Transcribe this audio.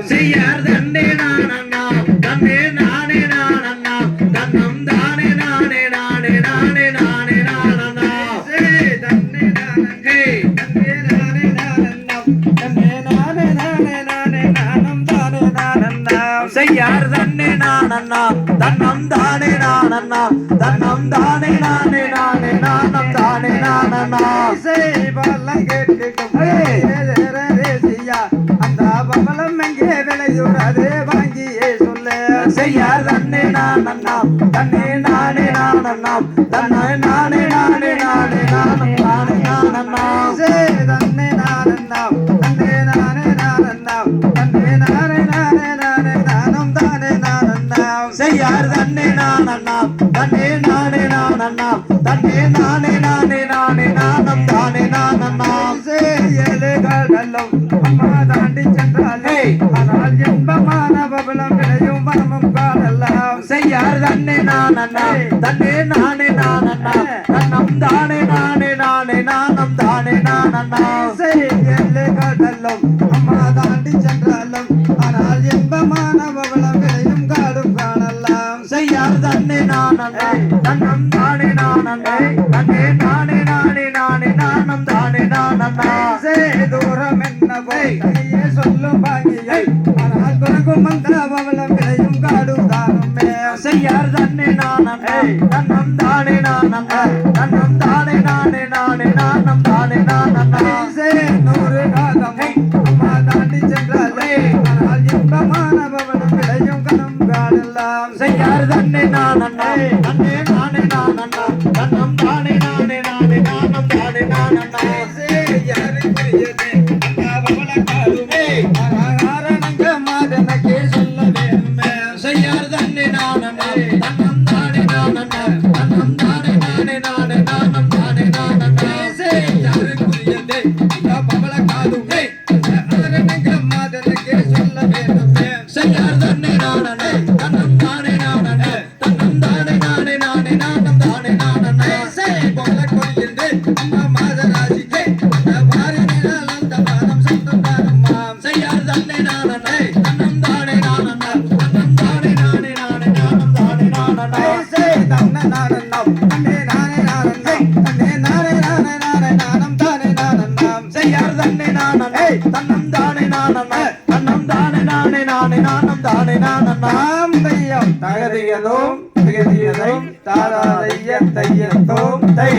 செய்யார் தன்னே நானண்ணா தன்னே நானே நானண்ணா தன்னம் தானே நானே நானே நானே நானே நானண்ணா தன்னே நானே தன்னே நானே நானண்ணா தன்னே நானே நானே நானே நானம் தானே நானண்ணா செய்யார் தன்னே நானண்ணா தன்னம் தானே நானண்ணா தன்னம் தானே நானே நானே நானம் தானே நானண்ணா செய்வாலாம் கேட்டுக்கும் அது வாங்கியே சொல்ல செய்யார் தன்னே நானண்ணா தன்னே நானே நானண்ணா தன்னை நானே நானே நானே நானும் தானே நானண்ணா தன்னே நானண்ணா தன்னே நானே நானண்ணா தன்னே நானே நானே நானே நானும் தானே நானண்ணா செய்யார் தன்னே நானண்ணா தன்னே நானே நானண்ணா தன்னே நானே நானே நானே நானும் தானே நானண்ணா ஏழுகாலம் அம்மா தாண்டி சென்றாலே ஆனால் இன்பமான பபலம் விளையும் மனமும் காணலாம் செய்யார் தன்னே நானண்ணா தன்னே நானே நானண்ணா தன்னம் தானே நானே நானே நானம் தானே நானண்ணா ஏழுகாலம் அம்மா தாண்டி சென்றாலும் ஆனால் இன்பமான பபலம் விளையும் காடும் காணலாம் செய்யார் தன்னே நானண்ணா தன்னம் தானே நானண்ணா தன்னே நானே நானே நானே நானம் தானே நானண்ணா தூரம் என்ன போய் சொல்லும் பாங்கியை ஆனால் குணக்கும் மந்திர பவளம் விளையும் காடும் தானுமே செய்யார் தன்னே நானண்ணா தன்னம் தானே நானண்ணா தன்னம் தானே நானே நானே நானம் தானே நானண்ணா நூறு காலம் அம்மா தாண்டி சென்றாலே ஆனால் இன்பமான பவளம் விளையும் கணம் காணலாம் செய்யார் தன்னே நானண்ணா தன்னே நானே நானண்ணா தன்னம் தானே நானே நானே நானம் தானே நானண்ணா செய்யார் தன்னே நானண்ணா தன்னம் தானே நானண்ணா தன்னம் தானே நானே நானே நானம் தானே நானண்ணா யாருக்குரியதே பவள காதுமே மாதனுக்கே சொல்ல வேண்டுமே செய்யார் தன்னே நானண்ணா தன்னம் தானே நானண்ணா தன்னம் தானே நானே நானே நானம் தானே நானண்ணா பவள கொடியின்றே அம்மா மாதராஜிக்கே அந்த பாதம் சொந்தம் தானம்மா செய்யார் தன்னே நானண்ணா தன்னம் தானே நானண்ணா தன்னம் தானே நானே நானே நானம் தானே நானண்ணா தன்ன நானண்ணா தன்னே நானே நானண்ணா தன்னே நானே நானே நானே நானம் தானே நானண்ணா செய்யார் தன்னே நானண்ணா தன்னம் தானே நானண்ணா தன்னம் தானே நானே நானே நானம் தானே நானண்ணா தையம் தகதியதும் திகதியதை தாராதைய தையத்தோம் தை